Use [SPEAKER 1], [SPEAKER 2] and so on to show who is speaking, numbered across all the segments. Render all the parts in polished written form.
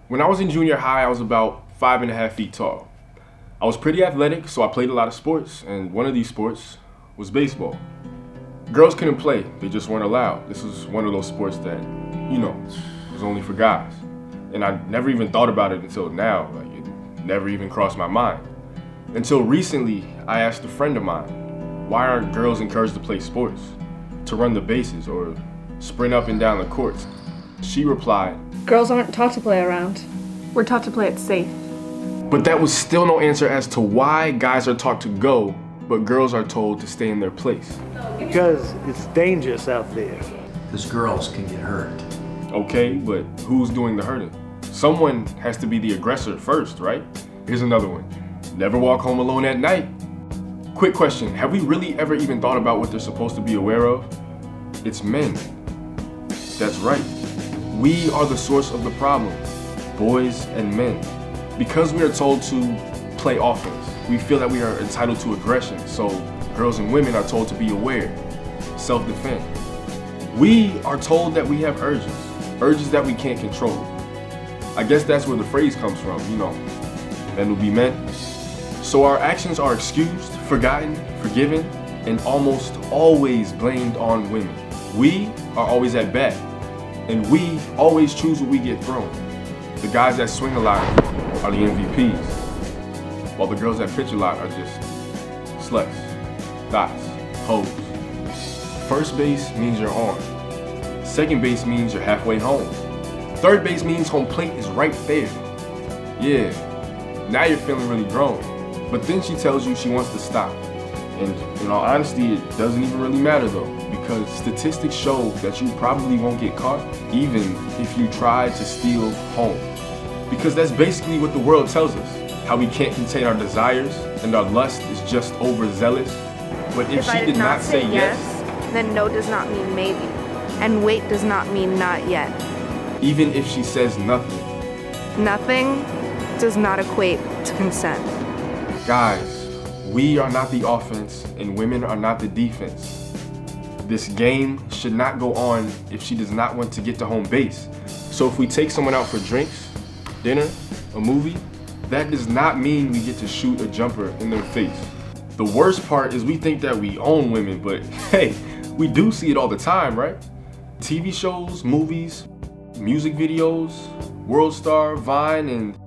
[SPEAKER 1] When I was in junior high, I was about 5.5 feet tall. I was pretty athletic, so I played a lot of sports, and one of these sports was baseball. Girls couldn't play, they just weren't allowed. This was one of those sports that, was only for guys. And I never even thought about it until now, it never even crossed my mind. Until recently, I asked a friend of mine, why aren't girls encouraged to play sports? To run the bases or sprint up and down the courts? She replied,
[SPEAKER 2] girls aren't taught to play around.
[SPEAKER 3] We're taught to play it safe.
[SPEAKER 1] but that was still no answer as to why guys are taught to go, but girls are told to stay in their place.
[SPEAKER 4] Because it's dangerous out there.
[SPEAKER 5] Because girls can get hurt.
[SPEAKER 1] Okay, but who's doing the hurting? Someone has to be the aggressor first, right? Here's another one. Never walk home alone at night. Quick question, have we really ever even thought about what they're supposed to be aware of? It's men. That's right. We are the source of the problem, boys and men. Because we are told to play offense, we feel that we are entitled to aggression, so girls and women are told to be aware, self-defend. We are told that we have urges that we can't control. I guess that's where the phrase comes from, men will be men. So our actions are excused, forgotten, forgiven, and almost always blamed on women. We are always at bat, and we always choose what we get thrown. The guys that swing a lot are the MVPs, while the girls that pitch a lot are just sluts, thoughts, hoes. First base means you're on. Second base means you're halfway home. Third base means home plate is right there. Yeah, now you're feeling really grown. But then she tells you she wants to stop. And in all honesty, it doesn't even really matter though, because statistics show that you probably won't get caught even if you try to steal home. Because that's basically what the world tells us, how we can't contain our desires and our lust is just overzealous. But if she did not say yes,
[SPEAKER 3] then no does not mean maybe, and wait does not mean not yet.
[SPEAKER 1] even if she says nothing.
[SPEAKER 3] Nothing does not equate to consent.
[SPEAKER 1] Guys, we are not the offense and women are not the defense. This game should not go on if she does not want to get to home base. So if we take someone out for drinks, dinner, a movie, that does not mean we get to shoot a jumper in their face. The worst part is we think that we own women, but hey, we do see it all the time, right? TV shows, movies, music videos, World Star, Vine, and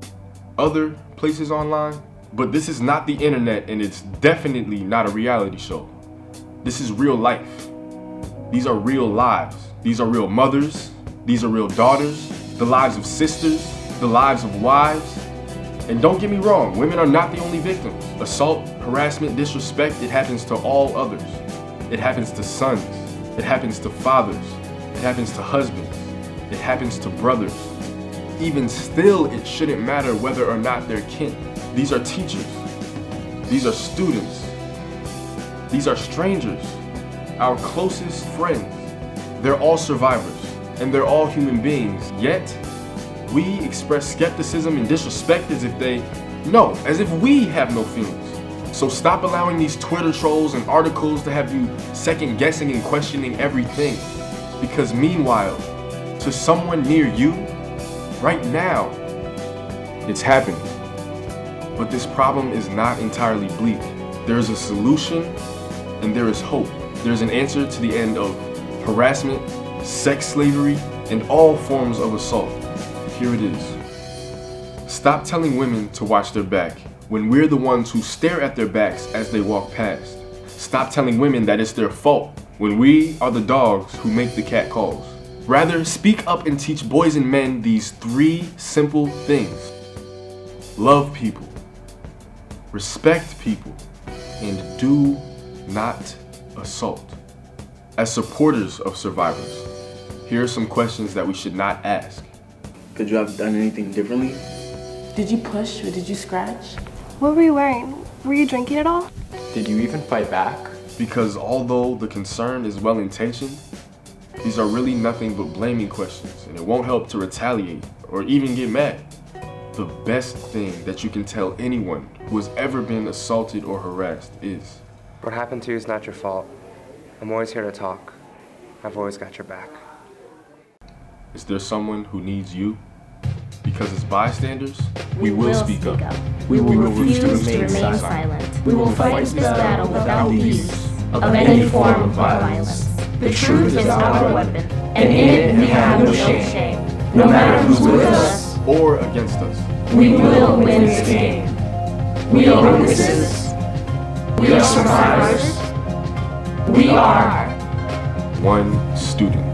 [SPEAKER 1] other places online. But this is not the internet, and it's definitely not a reality show. This is real life. These are real lives. These are real mothers. These are real daughters. The lives of sisters. The lives of wives. And don't get me wrong, women are not the only victims. Assault, harassment, disrespect, it happens to all others. It happens to sons. It happens to fathers. It happens to husbands. It happens to brothers. Even still, it shouldn't matter whether or not they're kin. These are teachers. These are students. These are strangers. Our closest friends. They're all survivors, and they're all human beings. Yet, we express skepticism and disrespect as if we have no feelings. So stop allowing these Twitter trolls and articles to have you second guessing and questioning everything. Because meanwhile, to someone near you, right now, it's happening. But this problem is not entirely bleak. There is a solution and there is hope. There's an answer to the end of harassment, sex slavery, and all forms of assault. Here it is. Stop telling women to watch their back when we're the ones who stare at their backs as they walk past. Stop telling women that it's their fault when we are the dogs who make the cat calls. Rather, speak up and teach boys and men these 3 simple things. Love people, respect people, and do not assault. As supporters of survivors, here are some questions that we should not ask.
[SPEAKER 6] Could you have done anything differently?
[SPEAKER 7] Did you push or did you scratch?
[SPEAKER 8] What were you wearing? Were you drinking at all?
[SPEAKER 9] Did you even fight back?
[SPEAKER 1] Because although the concern is well-intentioned, these are really nothing but blaming questions, and it won't help to retaliate or even get mad. The best thing that you can tell anyone who has ever been assaulted or harassed is,
[SPEAKER 9] What happened to you is not your fault. I'm always here to talk. I've always got your back.
[SPEAKER 1] is there someone who needs you? Because as bystanders, we will speak up.
[SPEAKER 10] We will refuse to remain silent. We will fight this battle without the use of any form of violence. The truth is our weapon, and in it we have no shame. No matter who's with us
[SPEAKER 1] or against us,
[SPEAKER 10] we will win this game. We are witnesses. We are survivors. We are
[SPEAKER 1] one student.